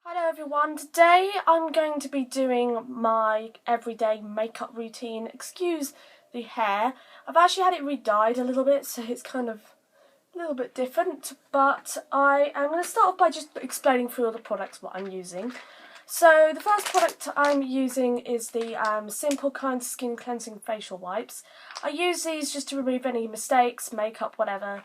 Hello everyone, today I'm going to be doing my everyday makeup routine. Excuse the hair, I've actually had it re-dyed a little bit, so it's kind of a little bit different, but I am going to start off by just explaining through all the products what I'm using. So the first product I'm using is the Simple Kind Skin Cleansing Facial Wipes. I use these just to remove any mistakes, makeup, whatever.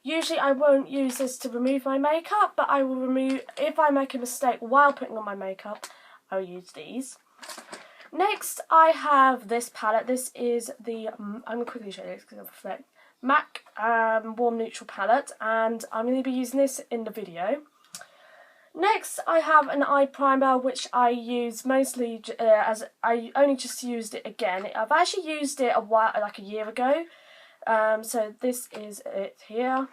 Usually I won't use this to remove my makeup, but I will remove, if I make a mistake while putting on my makeup, I'll use these. Next I have this palette. This is the, I'm going to quickly show you this because I'll reflect, M.a.C Warm Neutral palette, and I'm going to be using this in the video. Next I have an eye primer which I use mostly as I only just used it again. I've actually used it like a year ago. So this is it here,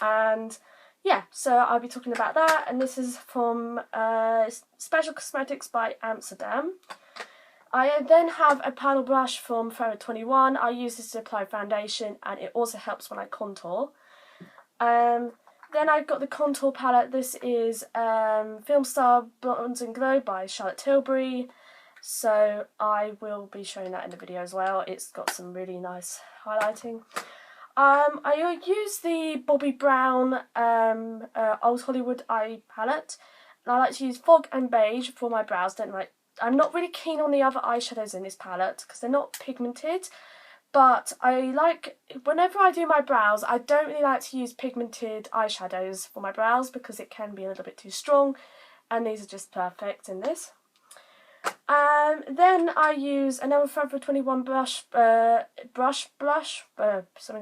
and yeah, so I'll be talking about that, and this is from Special Cosmetics by Amsterdam. I then have a paddle brush from Forever 21. I use this to apply foundation, and it also helps when I contour. Then I've got the contour palette. This is Filmstar Bronze and Glow by Charlotte Tilbury. So I will be showing that in the video as well. It's got some really nice highlighting. I use the Bobbi Brown Old Hollywood eye palette. And I like to use Fog and Beige for my brows. I'm not really keen on the other eyeshadows in this palette because they're not pigmented. But I like, whenever I do my brows, I don't really like to use pigmented eyeshadows for my brows because it can be a little bit too strong, and these are just perfect in this. Then I use another Forever 21 blush, something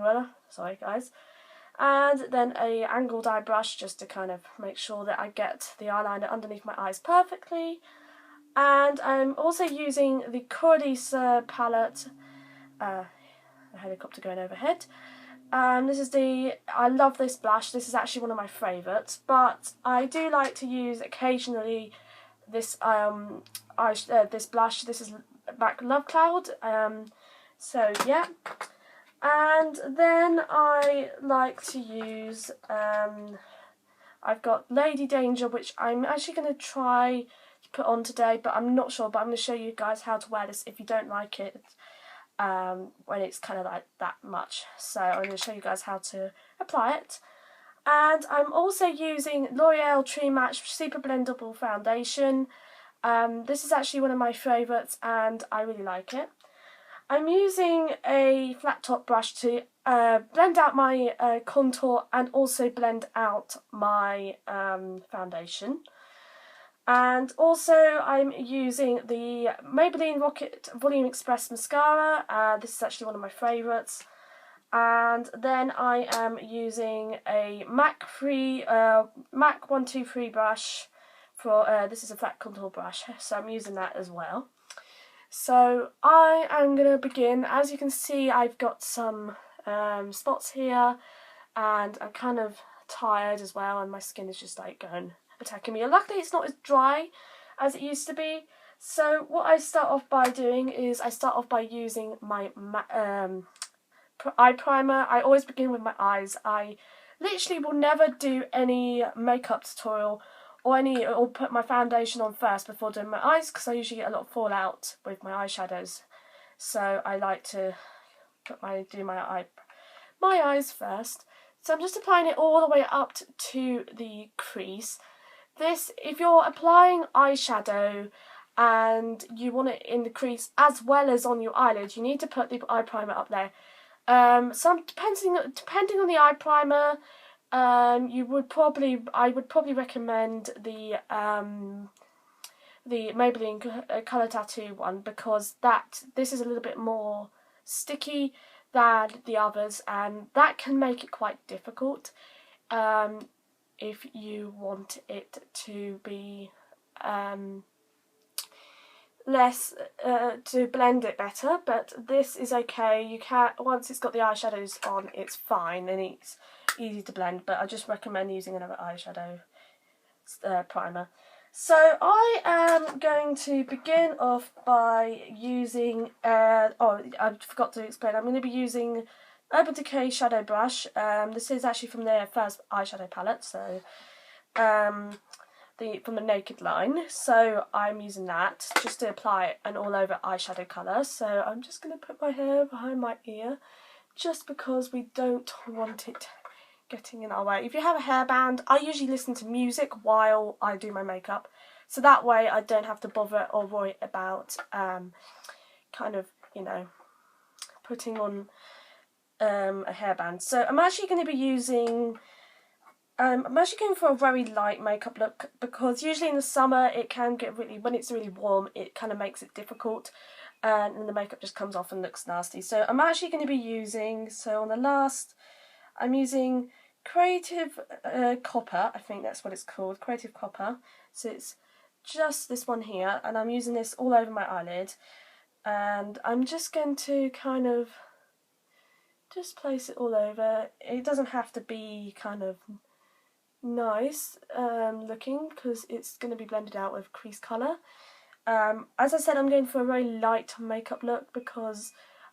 or other, sorry guys, and then a angled eye brush just to kind of make sure that I get the eyeliner underneath my eyes perfectly. And I'm also using the Coralista palette, a helicopter going overhead. I love this blush. This is actually one of my favourites, but I do like to use occasionally this this blush. This is MAC Love Cloud. So yeah, and then I like to use I've got Lady Danger, which I'm actually going to try to put on today, but I'm not sure. But I'm going to show you guys how to wear this if you don't like it. When it's kind of like that much, so I'm going to show you guys how to apply it. And I'm also using Loreal Tree Match Super Blendable Foundation. This is actually one of my favourites and I really like it. I'm using a flat top brush to blend out my contour and also blend out my foundation. And also I'm using the Maybelline Rocket Volume Express Mascara. This is actually one of my favourites. And then I am using a MAC 123 brush for, this is a flat contour brush, so I'm using that as well. So I am going to begin. As you can see, I've got some spots here, and I'm kind of tired as well, and my skin is just like attacking me. Luckily it's not as dry as it used to be. So what I start off by doing is I start off by using my eye primer. I always begin with my eyes. I literally will never do any makeup tutorial or put my foundation on first before doing my eyes, because I usually get a lot of fallout with my eyeshadows. So I like to do my eyes first. So I'm just applying it all the way up to the crease. This, if you're applying eyeshadow and you want it in the crease as well as on your eyelid, you need to put the eye primer up there. Depending on the eye primer, I would probably recommend the Maybelline Colour Tattoo one, because this is a little bit more sticky than the others, and that can make it quite difficult if you want it to be less to blend it better. But this is okay. You can, once it's got the eyeshadows on, it's fine and it's easy to blend, but I just recommend using another eyeshadow primer. So I am going to begin off by using oh, I forgot to explain, I'm going to be using Urban Decay Shadow Brush. This is actually from their first eyeshadow palette, so from the Naked line, so I'm using that just to apply an all over eyeshadow colour. So I'm just going to put my hair behind my ear, just because we don't want it getting in our way. If you have a hairband, I usually listen to music while I do my makeup, so that way I don't have to bother or worry about kind of, you know, putting on a hairband. So I'm actually going to be using I'm actually going for a very light makeup look, because usually in the summer it can get really, when it's really warm, it kind of makes it difficult and then the makeup just comes off and looks nasty. So I'm actually going to be using, so on the last, I'm using Creative Copper, I think that's what it's called, Creative Copper. So it's just this one here, and I'm using this all over my eyelid, and I'm just going to kind of just place it all over. It doesn't have to be kind of nice looking, because it's going to be blended out with crease colour. As I said, I'm going for a very light makeup look because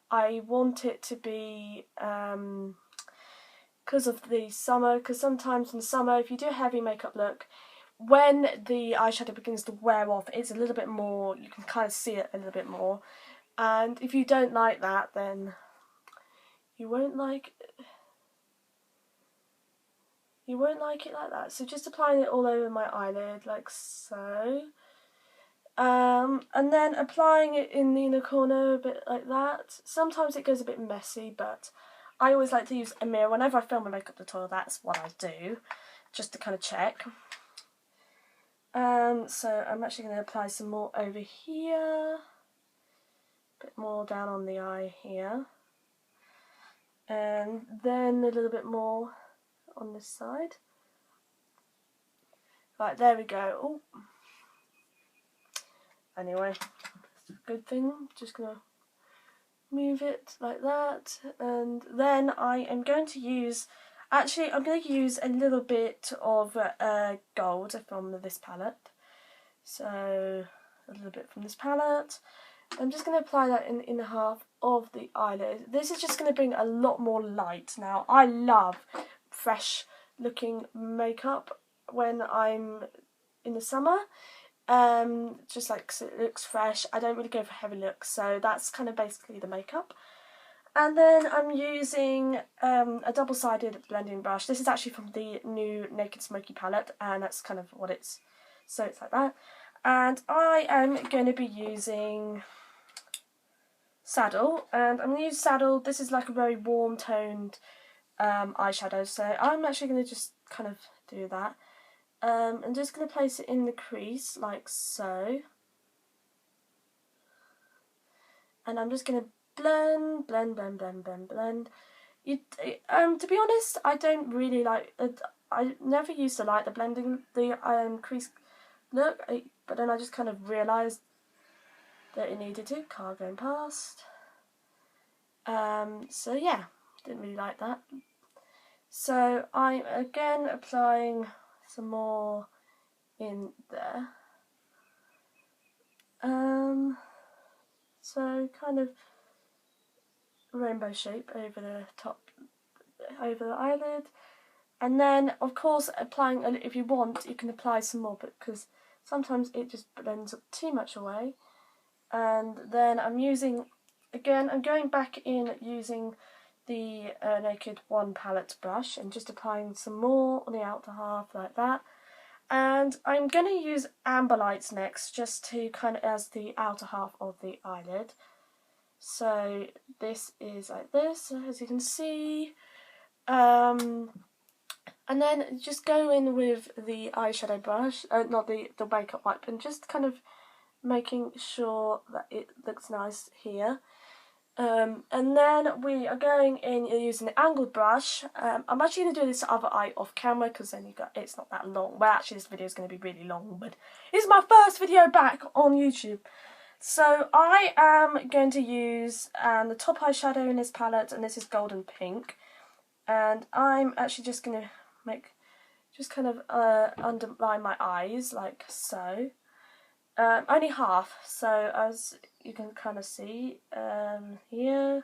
I want it to be because of the summer, because sometimes in the summer if you do a heavy makeup look, when the eyeshadow begins to wear off, it's a little bit more, you can kind of see it a little bit more, and if you don't like that, then you won't like it like that. So just applying it all over my eyelid like so, and then applying it in the inner corner a bit like that. Sometimes it goes a bit messy, but I always like to use a mirror whenever I film a makeup tutorial. That's what I do, just to kind of check. So I'm actually going to apply some more over here, a bit more down on the eye here, and then a little bit more on this side. Right, there we go. Oh, anyway, good thing. Just gonna move it like that, and then I am going to use. Actually, I'm going to use a little bit of gold from this palette. So a little bit from this palette. I'm just going to apply that in the inner half of the eyelid. This is just going to bring a lot more light. Now, I love fresh looking makeup when I'm in the summer. Just like, so it looks fresh. I don't really go for heavy looks, so that's kind of basically the makeup. And then I'm using a double-sided blending brush. This is actually from the new Naked Smoky palette, and that's kind of what it's, so it's like that. And I am going to be using Saddle, and I'm going to use Saddle. This is like a very warm toned eyeshadow, so I'm actually going to just kind of do that. I'm just going to place it in the crease like so, and I'm just going to blend. To be honest, I don't really like it. I never used to like the blending, the crease look, but then I just kind of realised that it needed to. Car going past. So yeah, didn't really like that. So I'm again applying some more in there. So kind of rainbow shape over the top, over the eyelid, and then of course applying, if you want you can apply some more, but because sometimes it just blends up too much away. And then I'm using, again, I'm going back in using the Naked One palette brush and just applying some more on the outer half like that. And I'm going to use Amberlights next, just to kind of as the outer half of the eyelid. So this is like this, as you can see. And then just go in with the eyeshadow brush, not the makeup wipe, and just kind of making sure that it looks nice here. And then we are going in using the angled brush. I'm actually going to do this other eye off camera, because then it's not that long. Well, actually this video is going to be really long, but it's my first video back on YouTube. So I am going to use the top eyeshadow in this palette, and this is Golden Pink. And I'm actually just going to just kind of underline my eyes like so. Only half, so as you can kind of see here,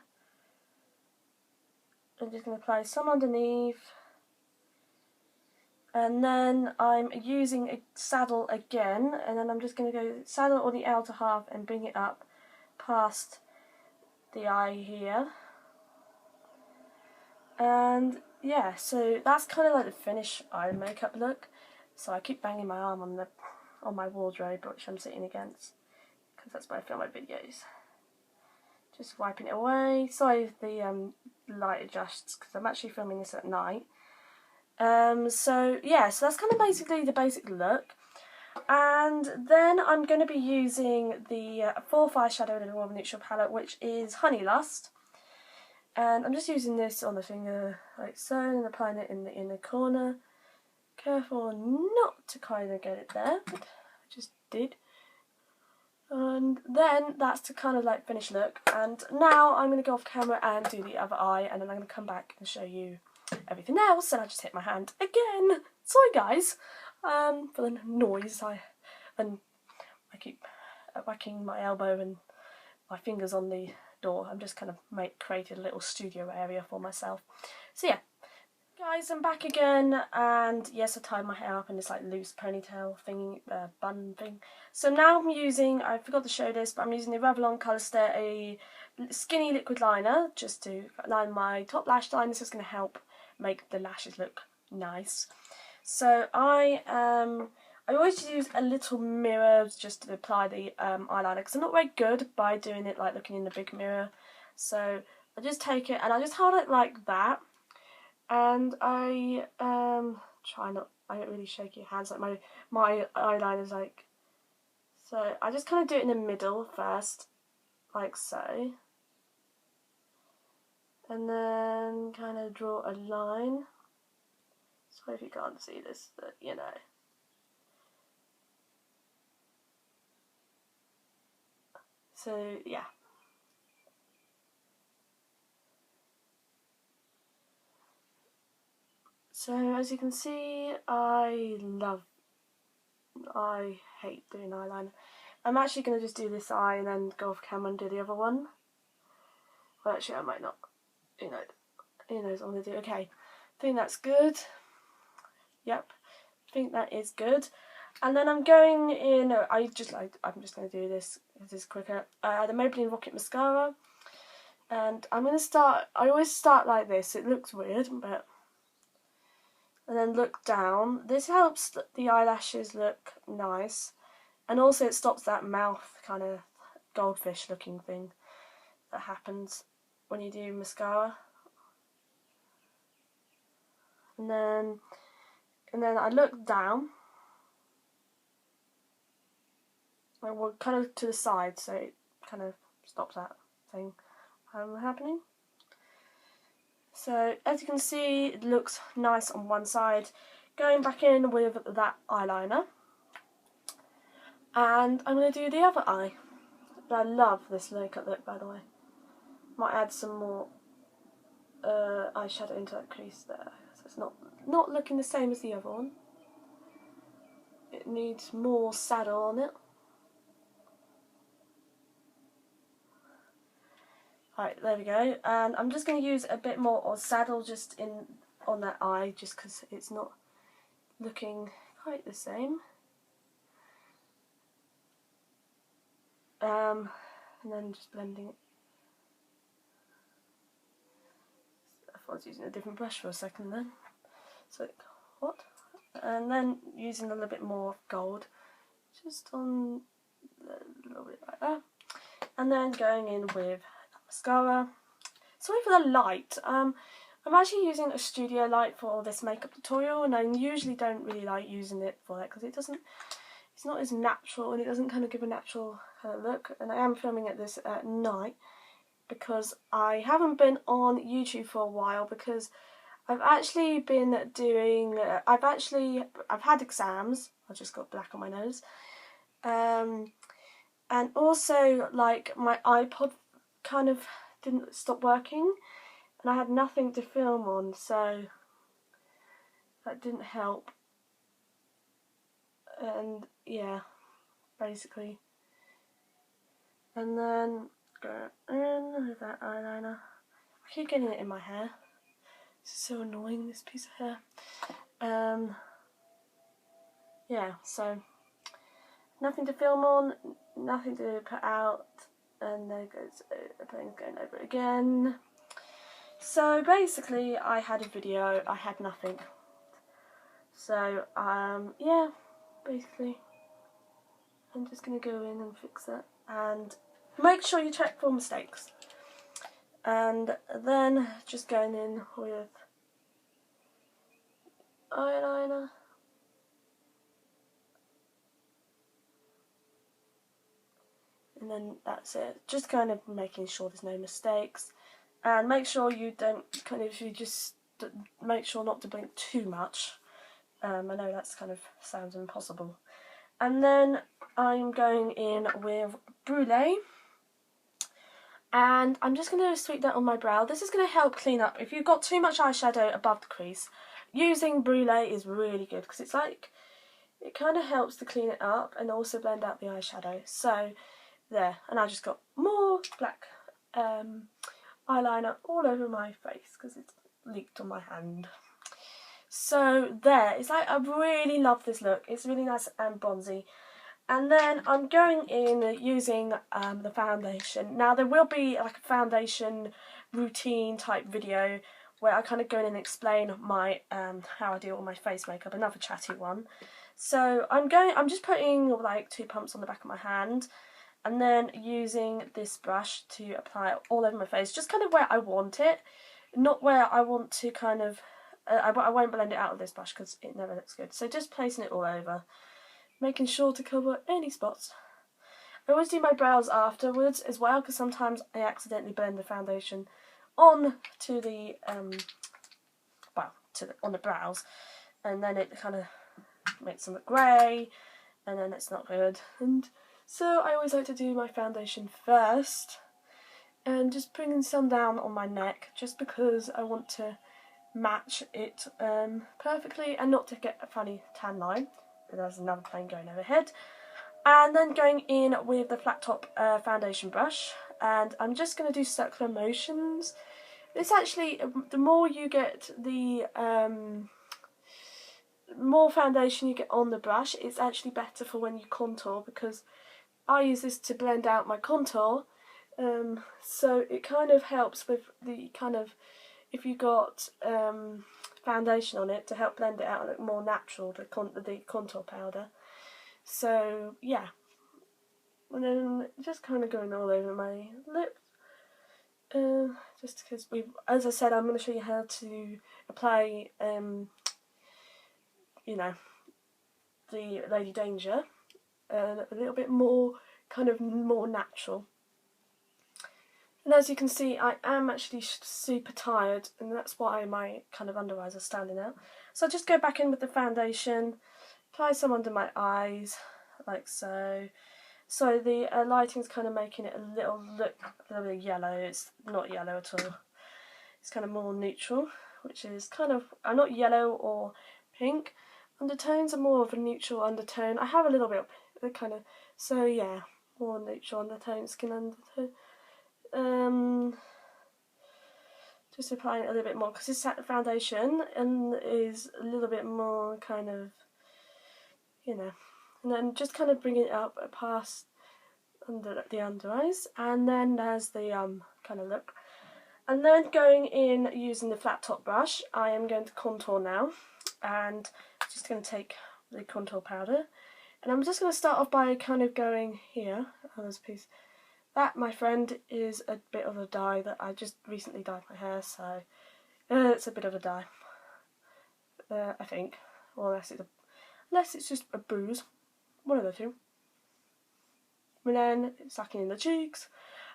I'm just going to apply some underneath, And then I'm using a saddle again, and then I'm just going to go saddle on the outer half and bring it up past the eye here. And yeah, so that's kind of like the finished eye makeup look. So I keep banging my arm on my wardrobe, which I'm sitting against, because that's where I film my videos. Just wiping it away. Sorry if the light adjusts, because I'm actually filming this at night. So yeah, so that's kind of basically the basic look. And then I'm going to be using the 4th eyeshadow in the Warm Neutral palette, which is Honey Lust. And I'm just using this on the finger like so, and applying it in the inner corner. Careful not to kind of get it there, but I just did. And then that's the kind of like finished look. And now I'm going to go off camera and do the other eye, and then I'm going to come back and show you everything else. And I just hit my hand again. Sorry guys, for the noise. I keep whacking my elbow and my fingers on the door. I'm just kind of created a little studio area for myself. So yeah. Guys, I'm back again, and yes, I tied my hair up in this like loose ponytail thing, bun thing. So now I'm using, I forgot to show this, but I'm using the Revlon Colourstay, a skinny liquid liner, just to line my top lash line. This is going to help make the lashes look nice. So I always use a little mirror just to apply the eyeliner, because I'm not very good by doing it like looking in the big mirror. So I just take it and I just hold it like that. And I I don't really shake your hands, like my eyeliner's like, so I just kind of do it in the middle first, like so, and then kind of draw a line. Sorry if you can't see this, but you know. So yeah. So as you can see, I hate doing eyeliner. I'm actually going to just do this eye and then go off camera and do the other one. Well, actually I might not. Who knows what I'm going to do. Okay, I think that's good. Yep, I think that is good. And then I'm going in, I'm just going to do this because it's quicker. The Maybelline Rocket Mascara. And I'm going to start, I always start like this. It looks weird, but... And then look down. This helps the eyelashes look nice. And also it stops that mouth kind of goldfish looking thing that happens when you do mascara. And then I look down. And we'll kind of to the side, so it kind of stops that thing happening. So as you can see, it looks nice on one side. Going back in with that eyeliner. And I'm going to do the other eye. I love this makeup look, by the way. Might add some more eyeshadow into that crease there, so it's not looking the same as the other one. It needs more saddle on it. Right, there we go. And I'm just going to use a bit more of saddle just on that eye, just because it's not looking quite the same. And then just blending it. I thought I was using a different brush for a second then. So, what? And then using a little bit more gold, just on a little bit like that. And then going in with mascara. Sorry for the light. I'm actually using a studio light for this makeup tutorial, and I usually don't really like using it for that because it's not as natural, and it doesn't kind of give a natural kind of look. And I am filming this at night because I haven't been on YouTube for a while, because I've actually been doing, I've had exams. I just got black on my nose. And also, like, my iPod kind of didn't stop working, and I had nothing to film on, so that didn't help. And yeah, basically. And then go in with that eyeliner. I keep getting it in my hair. It's so annoying, this piece of hair. yeah, so nothing to film on, nothing to put out, and there goes the plane's going over it again. So basically I had a video, I had nothing. So yeah, basically I'm just going to go in and fix that, and make sure you check for mistakes. And then just going in with eyeliner. And then that's it. Just kind of making sure there's no mistakes. And make sure you don't you just make sure not to blink too much. I know that's kind of sounds impossible. And then I'm going in with Brulee. And I'm just going to sweep that on my brow. This is going to help clean up. If you've got too much eyeshadow above the crease, using Brulee is really good, because it's like, it kind of helps to clean it up and also blend out the eyeshadow. So there, and I just got more black eyeliner all over my face because it's leaked on my hand. So there, it's like, I really love this look. It's really nice and bronzy. And then I'm going in using the foundation. Now there will be like a foundation routine type video where I kind of go in and explain my how I do all my face makeup, another chatty one. So I'm just putting like 2 pumps on the back of my hand, and then using this brush to apply it all over my face, just kind of where I want it, not where I want to kind of, I won't blend it out with this brush because it never looks good. So just placing it all over, making sure to cover any spots. I always do my brows afterwards as well, because sometimes I accidentally blend the foundation on to the, on the brows, and then it kind of makes them look grey, and then it's not good. And so I always like to do my foundation first, and just bringing some down on my neck, just because I want to match it perfectly and not to get a funny tan line. There's another plane going overhead. And then going in with the flat top foundation brush, and I'm just going to do circular motions. This actually, the more you get the more foundation you get on the brush, it's actually better for when you contour, because I use this to blend out my contour, so it kind of helps with the kind of, if you got foundation on it, to help blend it out and look more natural, the contour powder. So yeah, and then just kind of going all over my lips, just because as I said, I'm going to show you how to apply you know, the Lady Danger, a little bit more, kind of more natural. And as you can see, I am actually super tired, and that's why my kind of under eyes are standing out. So I'll just go back in with the foundation, apply some under my eyes, like so. So the lighting's kind of making it a little bit yellow. It's not yellow at all. It's kind of more neutral, which is kind of, not yellow or pink. Undertones are more of a neutral undertone. I have a little bit of kind of, so yeah, more neutral undertone, skin undertone. Just applying it a little bit more, because this foundation is a little bit more kind of, you know, and then just kind of bringing it up past under the under eyes, and then there's the kind of look. And then going in using the flat top brush, I am going to contour now, and just going to take the contour powder, and I'm just going to start off by kind of going here. Oh, there's a piece. That, my friend, is a bit of a dye that I just recently dyed my hair, so it's a bit of a dye, I think, or unless it's just a bruise, one of the two. And then sucking in the cheeks,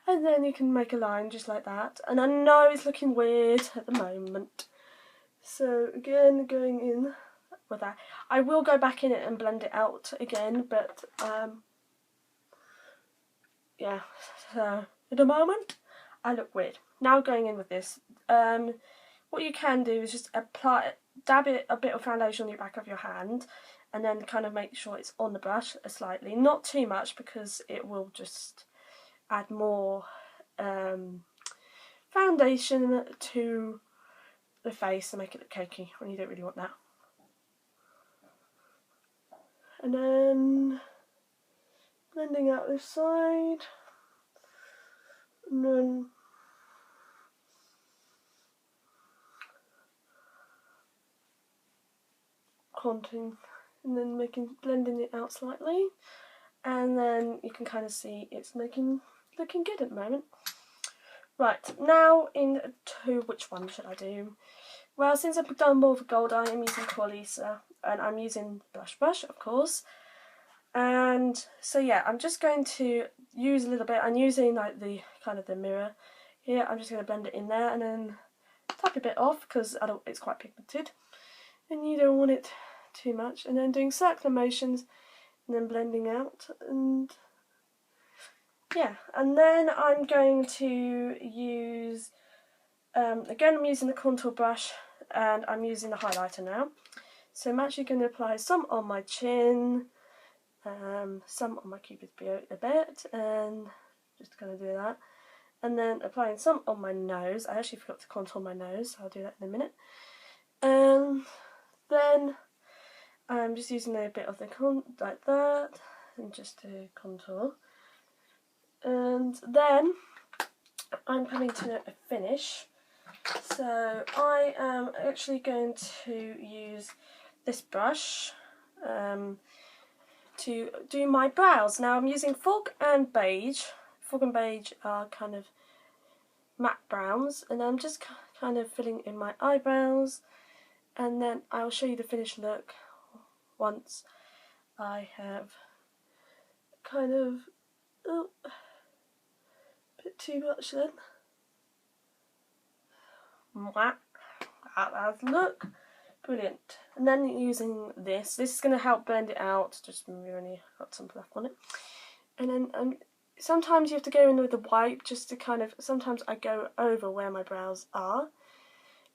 and then you can make a line just like that. And I know it's looking weird at the moment, so again, going in with that. I will go back in it and blend it out again, but yeah, so at the moment I look weird. Now going in with this, what you can do is just dab a bit of foundation on the back of your hand, and then kind of make sure it's on the brush slightly, not too much, because it will just add more foundation to the face and make it look cakey when you don't really want that. And then blending out this side, and then contouring, and then blending it out slightly, and then you can kind of see it's looking good at the moment. Right, now into which one should I do? Well, since I've done more of a gold eye, I'm using Coralista, and I'm using blush brush, of course. And so yeah, I'm just going to use a little bit. I'm using like the mirror here. I'm just going to blend it in there and then tap a bit off because it's quite pigmented, and you don't want it too much. And then doing circular motions and then blending out, and yeah. And then I'm going to use again, I'm using the contour brush and I'm using the highlighter now. So I'm actually going to apply some on my chin, some on my cupid's bow a bit, and just going to do that. And then applying some on my nose. I actually forgot to contour my nose, so I'll do that in a minute. Then I'm just using a bit of the like that, and just to contour. And then I'm coming to a finish. So I am actually going to use this brush to do my brows. Now I'm using Fog and Beige. Fog and Beige are kind of matte browns, and I'm just kind of filling in my eyebrows, and then I'll show you the finished look once I have kind of, oh, a bit too much then. That has look brilliant. And then using this is going to help blend it out. Just really got some left on it. And then sometimes you have to go in with a wipe just to kind of, sometimes I go over where my brows are.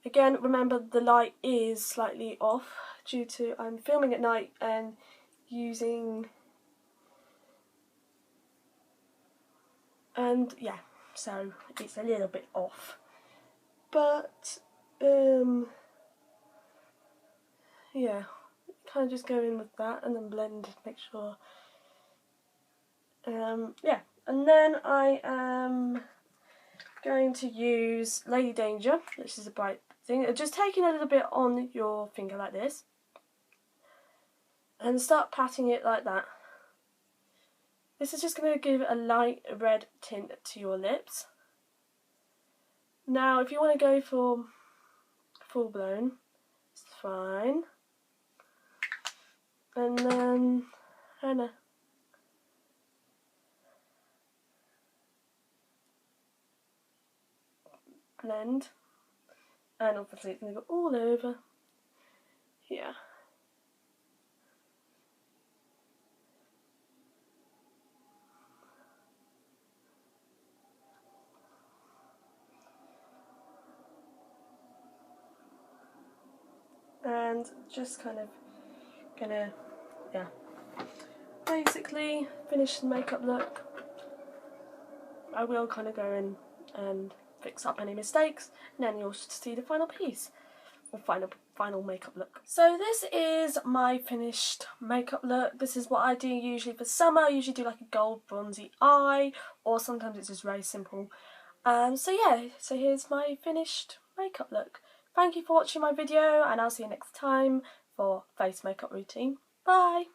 Again, remember the light is slightly off due to I'm filming at night and using, and yeah, so it's a little bit off. But yeah, kind of just go in with that and then blend, make sure. Yeah, and then I am going to use Lady Danger. This is a bright thing. Just taking a little bit on your finger like this, and start patting it like that. This is just going to give a light red tint to your lips. Now, if you want to go for full blown, it's fine. And then, blend, and obviously it's going to go all over here. And just kind of gonna, yeah, basically finish the makeup look. I will kind of go in and fix up any mistakes, and then you'll see the final piece, or final makeup look. So this is my finished makeup look. This is what I do usually for summer. I usually do like a gold bronzy eye, or sometimes it's just very simple. So yeah, so here's my finished makeup look. Thank you for watching my video, and I'll see you next time for face makeup routine. Bye!